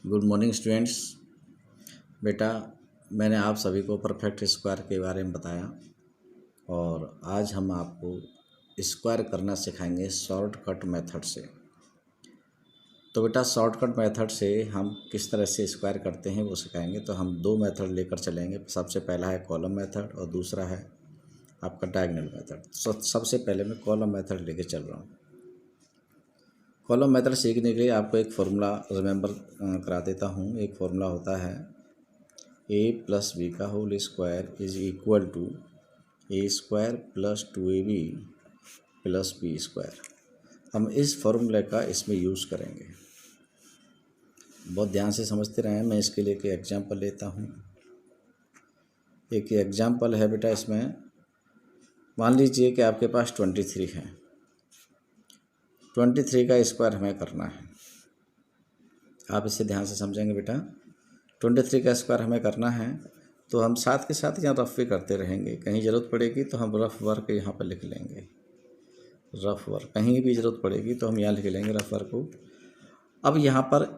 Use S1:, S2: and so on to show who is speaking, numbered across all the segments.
S1: Good morning students. बेटा, मैंने आप सभी को परफेक्ट स्क्वायर के बारे में बताया और आज हम आपको स्क्वायर करना सिखाएंगे शॉर्टकट मेथड से। तो बेटा, शॉर्टकट मेथड से हम किस तरह से स्क्वायर करते हैं वो सिखाएंगे। तो हम दो मेथड लेकर चलेंगे। सबसे पहला है कॉलम मेथड और दूसरा है आपका डायगोनल मेथड। सबसे पहले मैं कॉलम मेथड लेके चल रहा हूँ। कॉलम मेथड सीखने के लिए आपको एक फार्मूला रिमेंबर करा देता हूँ। एक फार्मूला होता है a प्लस बी का whole square is equal to A square plus 2ab plus B square. हम इस फार्मूले का इसमें यूज़ करेंगे। बहुत ध्यान से समझते रहें। मैं इसके लिए एक एग्जांपल लेता हूँ। एक एग्जांपल है बेटा, इसमें मान लीजिए कि आपके पास 23 है। 23 का स्क्वायर हमें करना है। आप इसे ध्यान से समझेंगे बेटा। 23 का स्क्वायर हमें करना है तो हम साथ के साथ यहाँ रफ भी करते रहेंगे। कहीं ज़रूरत पड़ेगी तो हम रफ वर्क यहाँ पर लिख लेंगे। रफ वर्क कहीं भी ज़रूरत पड़ेगी तो हम यहाँ लिख लेंगे रफ वर्क को। अब यहाँ पर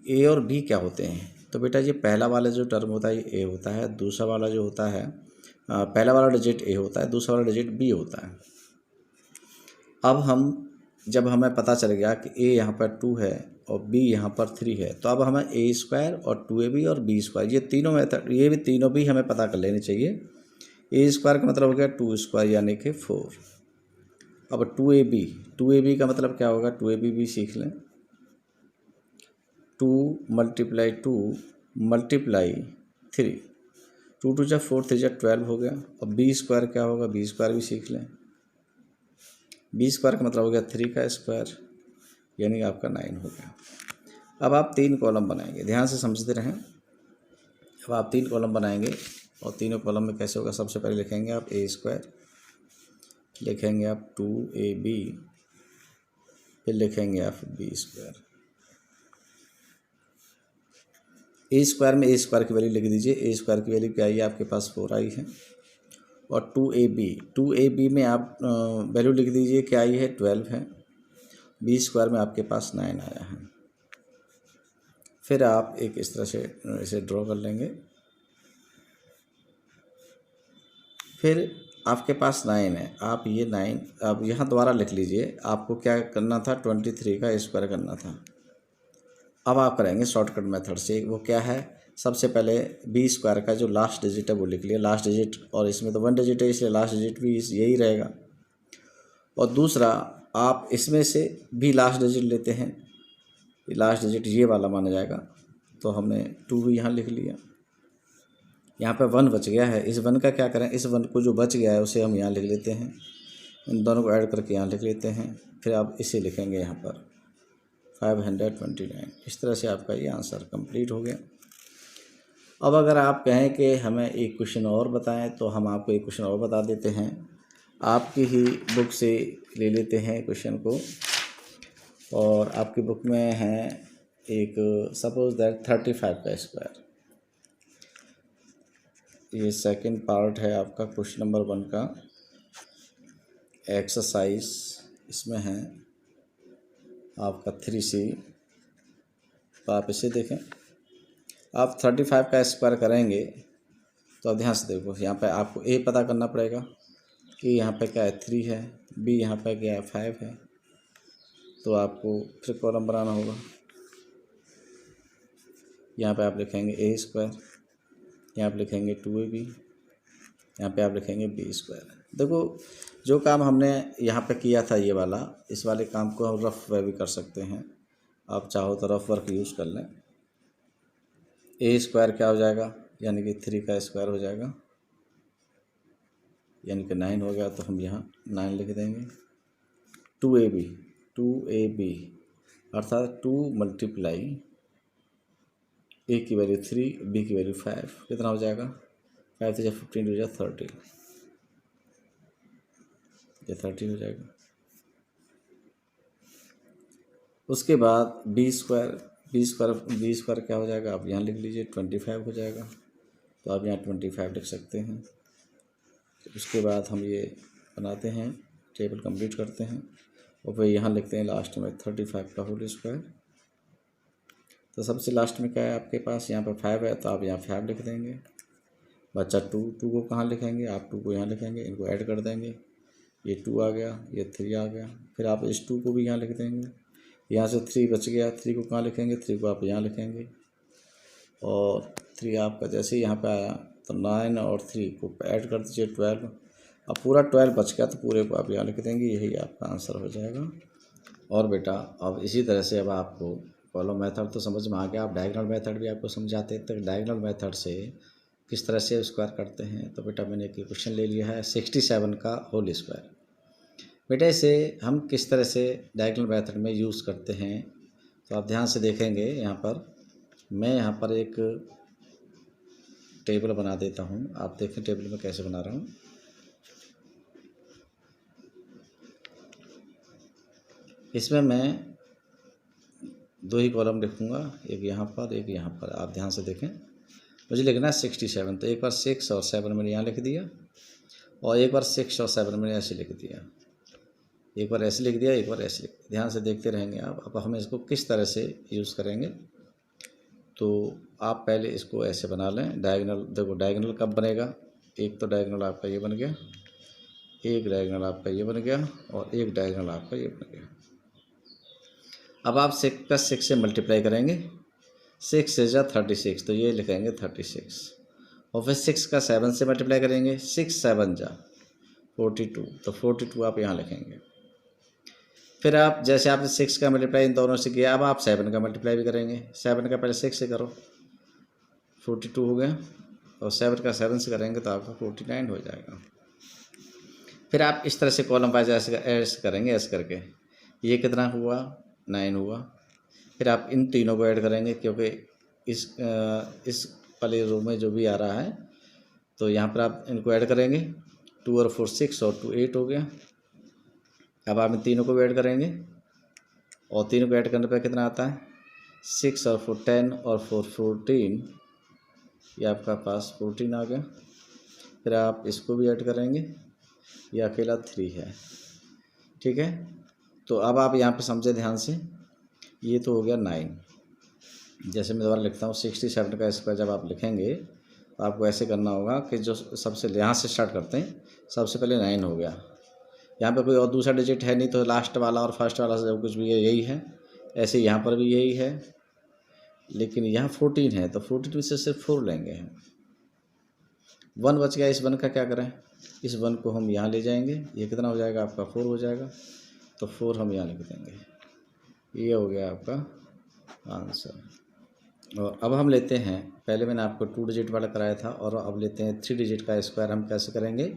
S1: ए और बी क्या होते हैं? तो बेटा, ये पहला वाला जो टर्म होता है ये ए होता है। दूसरा वाला जो होता है पहला वाला डिजिट ए होता है, दूसरा वाला डिजिट बी होता है। अब जब हमें पता चल गया कि ए यहाँ पर 2 है और बी यहाँ पर 3 है, तो अब हमें ए स्क्वायर और 2ab और बी स्क्वायर, ये तीनों मेथड, ये भी तीनों भी हमें पता कर लेने चाहिए। ए स्क्वायर का मतलब हो गया 2 स्क्वायर यानी कि 4। अब 2ab का मतलब क्या होगा? 2ab भी सीख लें। 2 × 2 × 3, 2 2 × 4 3 × 12 हो गया। अब बी स्क्वायर क्या होगा? बी स्क्वायर भी सीख लें। बी स्क्वायर का मतलब हो गया 3 का स्क्वायर यानी आपका 9 हो गया। अब आप 3 कॉलम बनाएंगे, ध्यान से समझते रहें। अब आप 3 कॉलम बनाएंगे और तीनों कॉलम में कैसे होगा? सबसे पहले लिखेंगे आप ए स्क्वायर, लिखेंगे आप 2ab, फिर लिखेंगे आप बी स्क्वायर। ए स्क्वायर में ए स्क्वायर की वैल्यू लिख दीजिए। ए स्क्वायर की वैल्यू क्या आई है? आपके पास 4 आई है। और 2ab में आप वैल्यू लिख दीजिए, क्या आई है? 12 है। बी स्क्वायर में आपके पास 9 आया है। फिर आप एक इस तरह से इसे ड्रॉ कर लेंगे। फिर आपके पास 9 है। आप ये 9 आप यहाँ दोबारा लिख लीजिए। आपको क्या करना था? 23 का स्क्वायर करना था। अब आप करेंगे शॉर्टकट मेथड से। वो क्या है? सबसे पहले बी स्क्वायर का जो लास्ट डिजिट है वो लिख लिया, लास्ट डिजिट। और इसमें तो 1 डिजिट है इसलिए लास्ट डिजिट भी यही रहेगा। और दूसरा, आप इसमें से भी लास्ट डिजिट लेते हैं, लास्ट डिजिट ये वाला माना जाएगा। तो हमने 2 भी यहाँ लिख लिया। यहाँ पे 1 बच गया है। इस 1 का क्या करें? इस 1 को जो बच गया है उसे हम यहाँ लिख लेते हैं। इन दोनों को ऐड करके यहाँ लिख लेते हैं। फिर आप इसे लिखेंगे यहाँ पर 529। इस तरह से आपका ये आंसर कंप्लीट हो गया। अब अगर आप कहें कि हमें एक क्वेश्चन और बताएं तो हम आपको एक क्वेश्चन और बता देते हैं। आपकी ही बुक से ले लेते हैं क्वेश्चन को। और आपकी बुक में है एक, सपोज दैट 35 का स्क्वायर। ये सेकंड पार्ट है आपका क्वेश्चन नंबर 1 का एक्सरसाइज। इसमें है आपका 3C। तो आप इसे देखें। आप 35 का स्क्वायर करेंगे तो अब ध्यान से देखो। यहाँ पे आपको ए पता करना पड़ेगा कि यहाँ पे क्या है? 3 है। बी यहाँ पे क्या है? 5 है। तो आपको फिर कॉलम बनाना होगा। यहाँ पे आप लिखेंगे ए स्क्वायर, यहाँ पे लिखेंगे 2ab, यहाँ पे आप लिखेंगे बी स्क्वायर। देखो, जो काम हमने यहाँ पे किया था ये वाला, इस वाले काम को हम रफ वे भी कर सकते हैं। आप चाहो तो रफ वर्क यूज़ कर लें। ए स्क्वायर क्या हो जाएगा? यानी कि 3 का स्क्वायर हो जाएगा, यानी कि 9 हो गया। तो हम यहाँ 9 लिख देंगे। 2ab अर्थात 2 × ए की वैल्यू 3, बी की वैल्यू 5, कितना हो जाएगा? 5 से 15 हो जाएगा 30, ये 30 हो जाएगा। उसके बाद बी स्क्वायर क्या हो जाएगा? आप यहाँ लिख लीजिए 25 हो जाएगा। तो आप यहाँ 25 लिख सकते हैं। उसके बाद हम ये बनाते हैं, टेबल कंप्लीट करते हैं और फिर यहाँ लिखते हैं लास्ट में 35 का होल स्क्वायर तो सबसे लास्ट में क्या है आपके पास, यहाँ पर 5 है तो आप यहाँ 5 लिख देंगे। बच्चा 2 को कहाँ लिखेंगे, आप 2 को यहाँ लिखेंगे, इनको ऐड कर देंगे, ये 2 आ गया, ये 3 आ गया। फिर आप इस 2 को भी यहाँ लिख देंगे, यहाँ से 3 बच गया, 3 को कहाँ लिखेंगे, 3 को आप यहाँ लिखेंगे, और 3 आपका जैसे ही यहाँ पे आया तो 9 और 3 को ऐड कर दीजिए 12। अब पूरा 12 बच गया तो पूरे को आप यहाँ लिख देंगे, यही आपका आंसर हो जाएगा। और बेटा अब इसी तरह से अब आपको कॉलम मेथड तो समझ में आ गया, आप डायगोनल मेथड भी आपको समझाते हैं। तो डायगोनल मेथड से किस तरह से स्क्वायर करते हैं, तो बेटा मैंने एक क्वेश्चन ले लिया है 67 का होल स्क्वायर। बेटा इसे हम किस तरह से डायगोनल मेथड में यूज़ करते हैं, तो आप ध्यान से देखेंगे। यहाँ पर मैं यहाँ पर एक टेबल बना देता हूँ, आप देखें टेबल में कैसे बना रहा हूँ। इसमें मैं 2 ही कॉलम लिखूँगा, एक यहाँ पर एक यहाँ पर। आप ध्यान से देखें, मुझे लिखना है 67, तो एक बार 6 और 7 मैंने यहाँ लिख दिया, और एक बार 6 और 7 मैंने ऐसे लिख दिया, एक बार ऐसे लिख दिया, एक बार ऐसे लिख दिया। ध्यान से देखते रहेंगे आप। अब हम इसको किस तरह से यूज़ करेंगे, तो आप पहले इसको ऐसे बना लें। डायगोनल देखो, डायगोनल कब बनेगा, एक तो डायगोनल आपका ये बन गया, एक डायगोनल आपका ये बन गया, और एक डायगोनल आपका ये बन गया। अब आप 6 + 6 से मल्टीप्लाई करेंगे, 6 से 36, तो ये लिखेंगे 36, और फिर 6 का 7 से मल्टीप्लाई करेंगे, 6 7 42, तो 42 आप यहाँ लिखेंगे। फिर आप जैसे आपने 6 का मल्टीप्लाई इन दोनों से किया, अब आप 7 का मल्टीप्लाई भी करेंगे। 7 का पहले 6 से करो, 42 हो गया, और 7 का 7 से करेंगे तो आपका 49 हो जाएगा। फिर आप इस तरह से कॉलम वाइज ऐसे करेंगे, ऐसे करके ये कितना हुआ, 9 हुआ। फिर आप इन तीनों को ऐड करेंगे, क्योंकि इस वाले रो में जो भी आ रहा है, तो यहाँ पर आप इनको ऐड करेंगे। 2 और 4 6 और 2 8 हो गया। अब आप इन तीनों को भी ऐड करेंगे, और तीनों को ऐड करने पर कितना आता है, 6 और 4 10 और 4 14, ये आपका पास 14 आ गया। फिर आप इसको भी ऐड करेंगे, ये अकेला 3 है, ठीक है। तो अब आप यहाँ पे समझे ध्यान से, ये तो हो गया 9। जैसे मैं दोबारा लिखता हूँ, 67 का स्क्वायर जब आप लिखेंगे तो आपको ऐसे करना होगा कि जो सबसे यहाँ से स्टार्ट करते हैं, सबसे पहले 9 हो गया। यहाँ पे कोई और दूसरा डिजिट है नहीं, तो लास्ट वाला और फर्स्ट वाला सब कुछ भी है, यही है। ऐसे यहाँ पर भी यही है, लेकिन यहाँ 14 है, तो 42 से सिर्फ 4 लेंगे। 1 बच गया, इस 1 का क्या करें, इस 1 को हम यहाँ ले जाएंगे, ये कितना हो जाएगा आपका 4 हो जाएगा, तो 4 हम यहाँ लिख देंगे। ये हो गया आपका आंसर। और अब हम लेते हैं, पहले मैंने आपको 2 डिजिट वाला कराया था, और अब लेते हैं 3 डिजिट का स्क्वायर। हम कैसे करेंगे,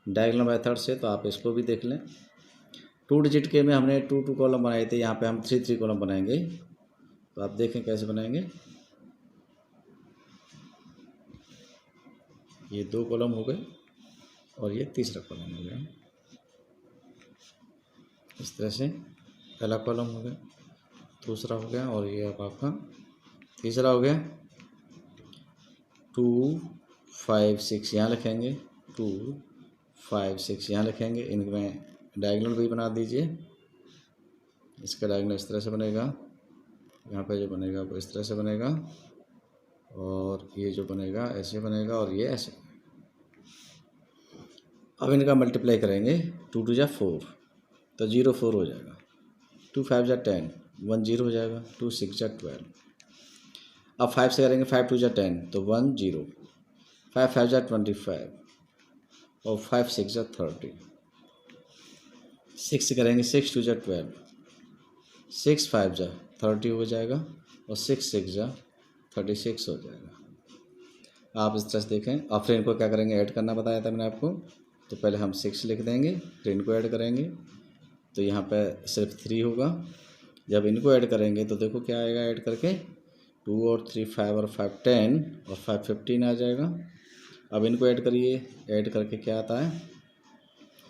S1: डायगोनल मेथड से, तो आप इसको भी देख लें। 2 डिजिट के में हमने 2 कॉलम बनाए थे, यहाँ पे हम 3 कॉलम बनाएंगे। तो आप देखें कैसे बनाएंगे। ये 2 कॉलम हो गए, और ये तीसरा कॉलम हो गया। इस तरह से पहला कॉलम हो गया, दूसरा हो गया, और ये अब आपका तीसरा हो गया। 2 5 6 यहाँ लिखेंगे, 2 5 6 यहाँ लिखेंगे। इनमें डायगोनल भी बना दीजिए। इसका डायगोनल इस तरह से बनेगा, यहाँ पे जो बनेगा वो इस तरह से बनेगा, और ये जो बनेगा ऐसे बनेगा, और ये ऐसे। अब इनका मल्टीप्लाई करेंगे, 2 2 जा 4, तो 0 4 हो जाएगा। 2 5 जा 10, 1 0 हो जाएगा। 2 6 जा 12। अब 5 से करेंगे, 5 2 जा 10, तो 1 0। 5 5 जा 25, और 5 6 जा 30। 6 से करेंगे, 6 2 जा 12, 6 5 जा 30 हो जाएगा, और 6 6 जा 36 हो जाएगा। आप इस तरह से देखें। और फिर इनको क्या करेंगे, ऐड करना बताया था मैंने आपको। तो पहले हम 6 लिख देंगे, फिर इनको ऐड करेंगे, तो यहाँ पे सिर्फ 3 होगा। जब इनको ऐड करेंगे तो देखो क्या आएगा, ऐड करके 2 और 3 5 और 5 10, और 5 15 आ जाएगा। अब इनको ऐड करिए, ऐड करके क्या आता है,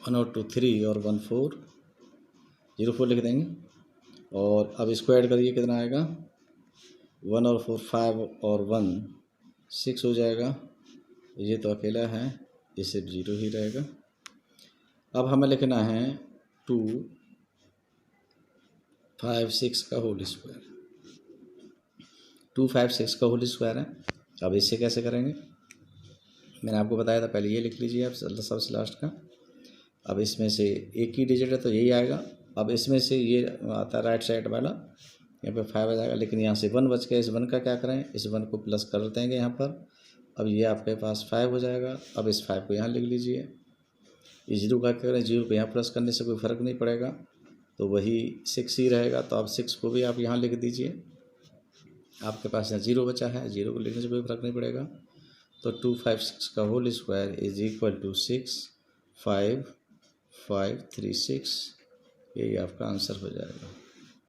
S1: 1 और 2 3, और 1 4, 0 4 लिख देंगे। और अब इसको ऐड करिए, कितना आएगा, 1 और 4 5, और 1 6 हो जाएगा। ये तो अकेला है, ये सिर्फ 0 ही रहेगा। अब हमें लिखना है 2 5 6 का होल स्क्वायर। 256 का होल स्क्वायर है। अब इससे कैसे करेंगे, मैंने आपको बताया था पहले, ये लिख लीजिए आप सबसे लास्ट का। अब इसमें से एक ही डिजिट है तो यही आएगा। अब इसमें से ये आता है राइट साइड वाला, यहाँ पे 5 आ जाएगा, लेकिन यहाँ से 1 बच गया। इस 1 का क्या करें, इस 1 को प्लस कर देंगे यहाँ पर। अब ये आपके पास 5 हो जाएगा। अब इस 5 को यहाँ लिख लीजिए। ये 0 का क्या करें, 0 को यहाँ प्लस करने से कोई फ़र्क नहीं पड़ेगा, तो वही 6 ही रहेगा। तो अब 6 को भी आप यहाँ लिख दीजिए। आपके पास यहाँ 0 बचा है, 0 को लिखने से कोई फ़र्क नहीं पड़ेगा। तो 256 का whole square is equal to 65536, यही आपका आंसर हो जाएगा।